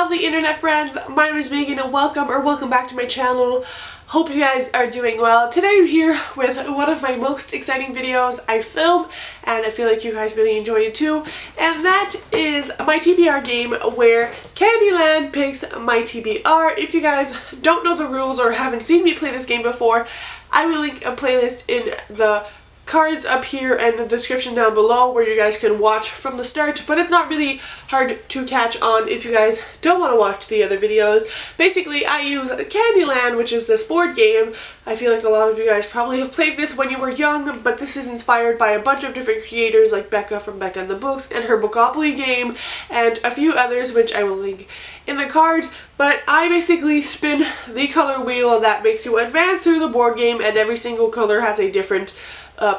lovely internet friends. My name is Megan and welcome back to my channel. Hope you guys are doing well. Today I'm here with one of my most exciting videos I film, and I feel like you guys really enjoy it too, and that is my TBR game where Candyland picks my TBR. If you guys don't know the rules or haven't seen me play this game before, I will link a playlist in the cards up here and the description down below where you guys can watch from the start, but it's not really hard to catch on if you guys don't want to watch the other videos. Basically, I use Candyland, which is this board game. I feel like a lot of you guys probably have played this when you were young, but this is inspired by a bunch of different creators like Becca from Becca and the Books and her Bookopoly game and a few others which I will link in the cards. But I basically spin the color wheel that makes you advance through the board game, and every single color has a different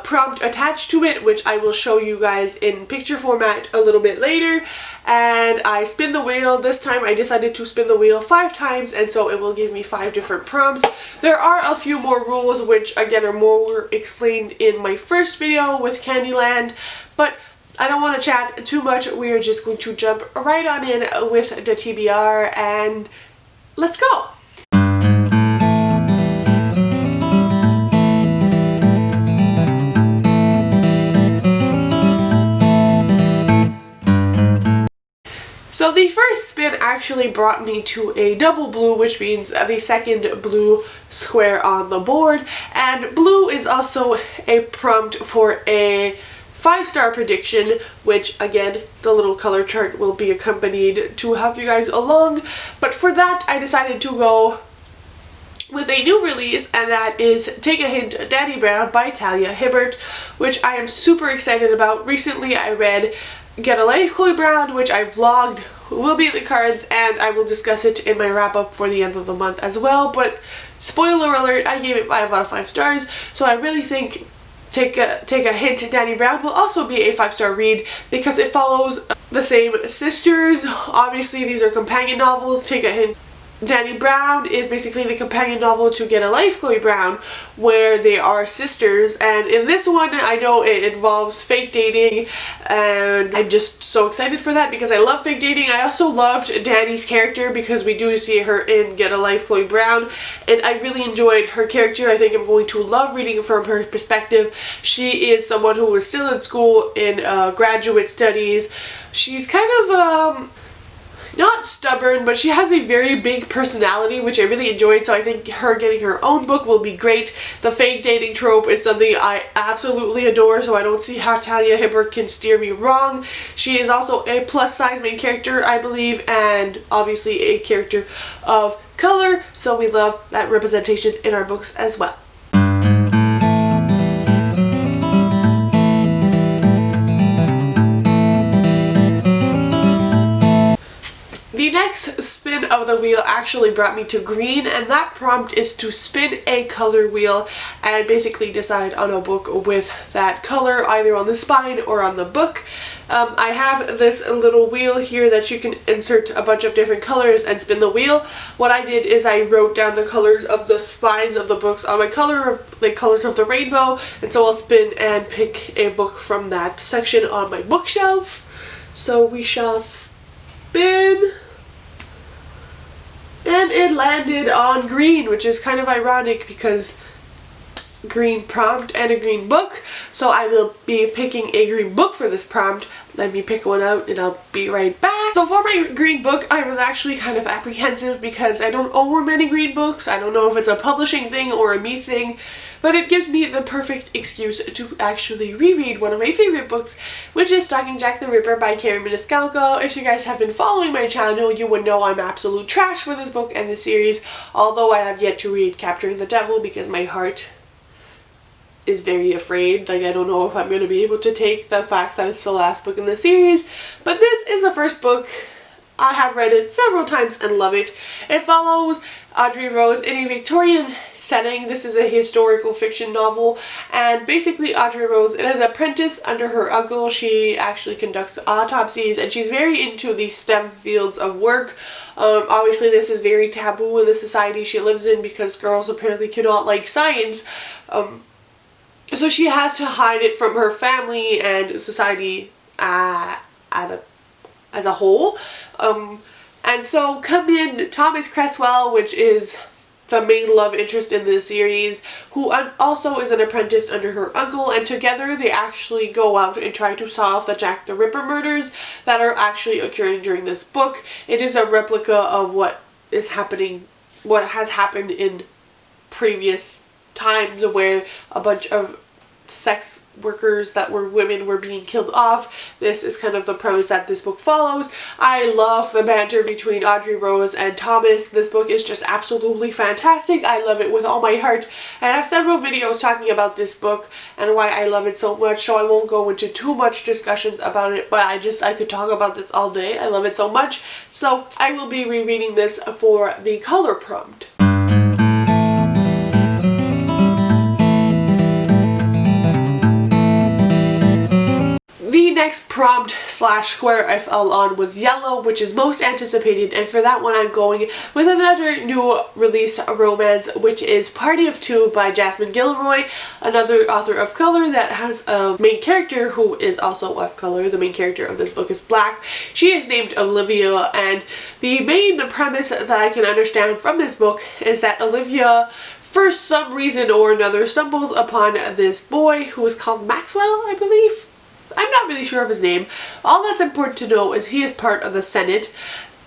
prompt attached to it, which I will show you guys in picture format a little bit later. And I spin the wheel. This time I decided to spin the wheel 5 times, and so it will give me 5 different prompts. There are a few more rules which again are more explained in my first video with Candyland, but I don't want to chat too much. We are just going to jump right on in with the TBR and let's go! So the first spin actually brought me to a double blue, which means the second blue square on the board, and blue is also a prompt for a 5-star prediction, which again the little color chart will be accompanied to help you guys along. But for that I decided to go with a new release, and that is Take a Hint, Danny Brown by Talia Hibbert, which I am super excited about. Recently I read Get a Life, Chloe Brown, which I vlogged, will be in the cards, and I will discuss it in my wrap-up for the end of the month as well. But spoiler alert, I gave it 5 out of 5 stars, so I really think Take a Hint, Danny Brown will also be a 5-star read because it follows the same sisters. Obviously these are companion novels. Take a Hint, Danny Brown is basically the companion novel to Get a Life, Chloe Brown, where they are sisters, and in this one I know it involves fake dating, and I'm just so excited for that because I love fake dating. I also loved Danny's character because we do see her in Get a Life, Chloe Brown, and I really enjoyed her character. I think I'm going to love reading from her perspective. She is someone who is still in school in graduate studies. She's kind of not stubborn, but she has a very big personality, which I really enjoyed, so I think her getting her own book will be great. The fake dating trope is something I absolutely adore, so I don't see how Talia Hibbert can steer me wrong. She is also a plus-size main character, I believe, and obviously a character of color, so we love that representation in our books as well. The next spin of the wheel actually brought me to green, and that prompt is to spin a color wheel and basically decide on a book with that color, either on the spine or on the book. I have this little wheel here that you can insert a bunch of different colors and spin the wheel. What I did is I wrote down the colors of the spines of the books on my colors of the rainbow, and so I'll spin and pick a book from that section on my bookshelf. So we shall spin. And it landed on green, which is kind of ironic because green prompt and a green book. So I will be picking a green book for this prompt. Let me pick one out and I'll be right back. So for my green book, I was actually kind of apprehensive because I don't own many green books. I don't know if it's a publishing thing or a me thing, but it gives me the perfect excuse to actually reread one of my favorite books, which is Stalking Jack the Ripper by Carrie Maniscalco. If you guys have been following my channel, you would know I'm absolute trash for this book and this series, although I have yet to read Capturing the Devil because my heart is very afraid. Like, I don't know if I'm going to be able to take the fact that it's the last book in the series, but this is the first book. I have read it several times and love it. It follows Audrey Rose in a Victorian setting. This is a historical fiction novel, and basically Audrey Rose is an apprentice under her uncle. She actually conducts autopsies, and she's very into the STEM fields of work. Obviously this is very taboo in the society she lives in because girls apparently cannot like science. So she has to hide it from her family and society as a whole. And so come in Thomas Cresswell, which is the main love interest in this series, who also is an apprentice under her uncle, and together they actually go out and try to solve the Jack the Ripper murders that are actually occurring during this book. It is a replica of what has happened in previous times, where a bunch of sex workers that were women were being killed off. This is kind of the premise that this book follows. I love the banter between Audrey Rose and Thomas. This book is just absolutely fantastic. I love it with all my heart. I have several videos talking about this book and why I love it so much, so I won't go into too much discussions about it, but I could talk about this all day. I love it so much. So I will be rereading this for the color prompt. The next prompt slash square I fell on was yellow, which is most anticipated, and for that one I'm going with another new released romance, which is Party of Two by Jasmine Gilroy, another author of color that has a main character who is also of color. The main character of this book is black. She is named Olivia, and the main premise that I can understand from this book is that Olivia, for some reason or another, stumbles upon this boy who is called Maxwell, I believe. I'm not really sure of his name. All that's important to know is he is part of the Senate,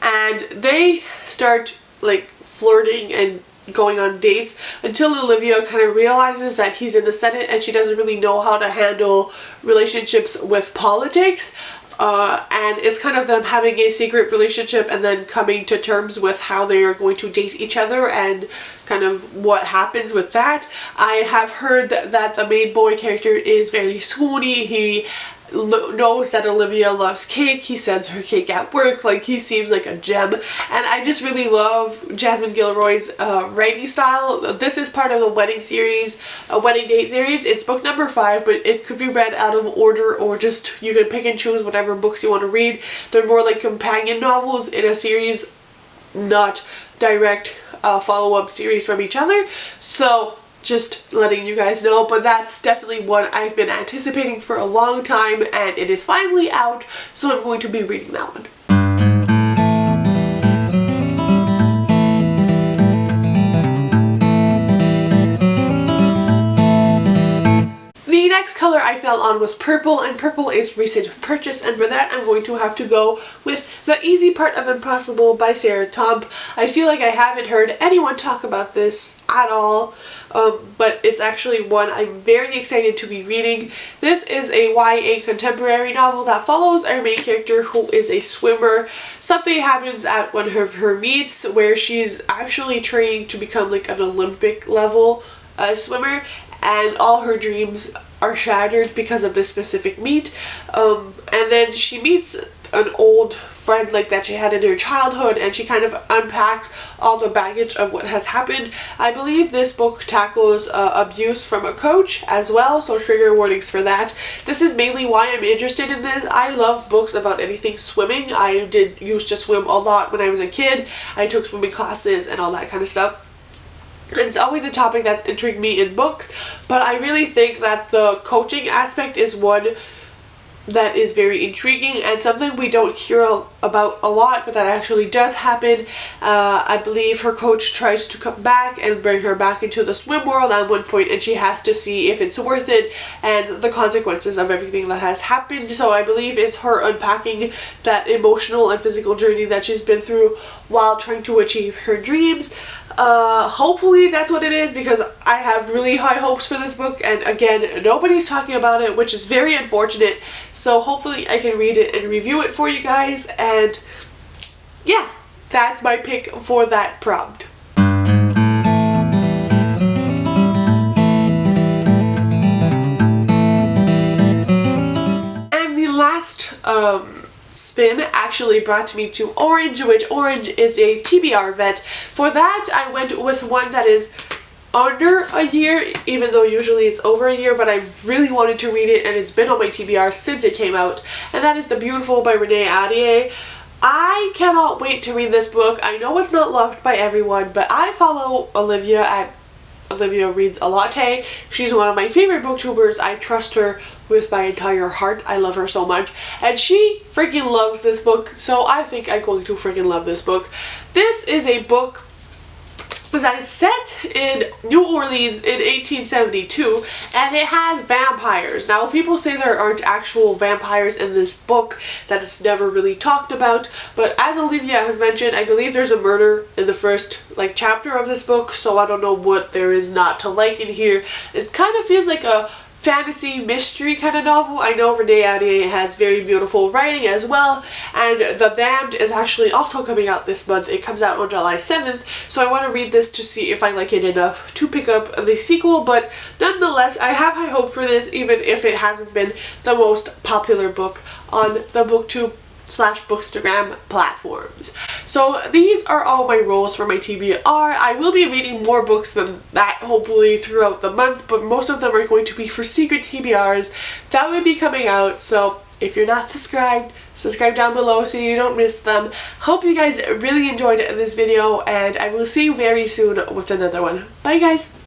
and they start like flirting and going on dates until Olivia kind of realizes that he's in the Senate and she doesn't really know how to handle relationships with politics. And it's kind of them having a secret relationship and then coming to terms with how they are going to date each other and kind of what happens with that. I have heard that the main boy character is very swoony. He knows that Olivia loves cake. He sends her cake at work. Like, he seems like a gem, and I just really love Jasmine Gilroy's writing style. This is part of a wedding series, a wedding date series. It's book number 5, but it could be read out of order, or just you can pick and choose whatever books you want to read. They're more like companion novels in a series, not direct follow-up series from each other. So just letting you guys know, but that's definitely one I've been anticipating for a long time, and it is finally out, so I'm going to be reading that one. The next color I fell on was purple, and purple is recent purchase, and for that I'm going to have to go with The Easy Part of Impossible by Sarah Tomp. I feel like I haven't heard anyone talk about this at all, but it's actually one I'm very excited to be reading. This is a YA contemporary novel that follows our main character, who is a swimmer. Something happens at one of her meets where she's actually training to become like an Olympic level swimmer, and all her dreams are shattered because of this specific meet. And then she meets an old friend like that she had in her childhood, and she kind of unpacks all the baggage of what has happened. I believe this book tackles abuse from a coach as well, so trigger warnings for that. This is mainly why I'm interested in this. I love books about anything swimming. I did used to swim a lot when I was a kid. I took swimming classes and all that kind of stuff. And it's always a topic that's intrigued me in books, but I really think that the coaching aspect is one that is very intriguing and something we don't hear about a lot, but that actually does happen. I believe her coach tries to come back and bring her back into the swim world at one point, and she has to see if it's worth it and the consequences of everything that has happened. So I believe it's her unpacking that emotional and physical journey that she's been through while trying to achieve her dreams. Hopefully that's what it is, because I have really high hopes for this book, and again, nobody's talking about it, which is very unfortunate. So hopefully I can read it and review it for you guys, and yeah, that's my pick for that prompt. And the last spin actually brought me to Orange, which Orange is a TBR vet. For that, I went with one that is under a year, even though usually it's over a year, but I really wanted to read it, and it's been on my TBR since it came out, and that is The Beautiful by Renee Ahdieh. I cannot wait to read this book. I know it's not loved by everyone, but I follow Olivia at Oliviareadsalatte. She's one of my favorite booktubers. I trust her with my entire heart. I love her so much. And she freaking loves this book, so I think I'm going to freaking love this book. This is a book that is set in New Orleans in 1872, and it has vampires. Now, people say there aren't actual vampires in this book, that it's never really talked about, but as Olivia has mentioned, I believe there's a murder in the first chapter of this book, so I don't know what there is not to like in here. It kind of feels like a fantasy mystery kind of novel. I know Jadeyraereads has very beautiful writing as well, and The Damned is actually also coming out this month. It comes out on July 7th, so I want to read this to see if I like it enough to pick up the sequel, but nonetheless, I have high hope for this, even if it hasn't been the most popular book on the BookTube/Bookstagram platforms. So these are all my roles for my TBR. I will be reading more books than that hopefully throughout the month, but most of them are going to be for secret TBRs that will be coming out. So if you're not subscribed, subscribe down below so you don't miss them. Hope you guys really enjoyed this video, and I will see you very soon with another one. Bye guys!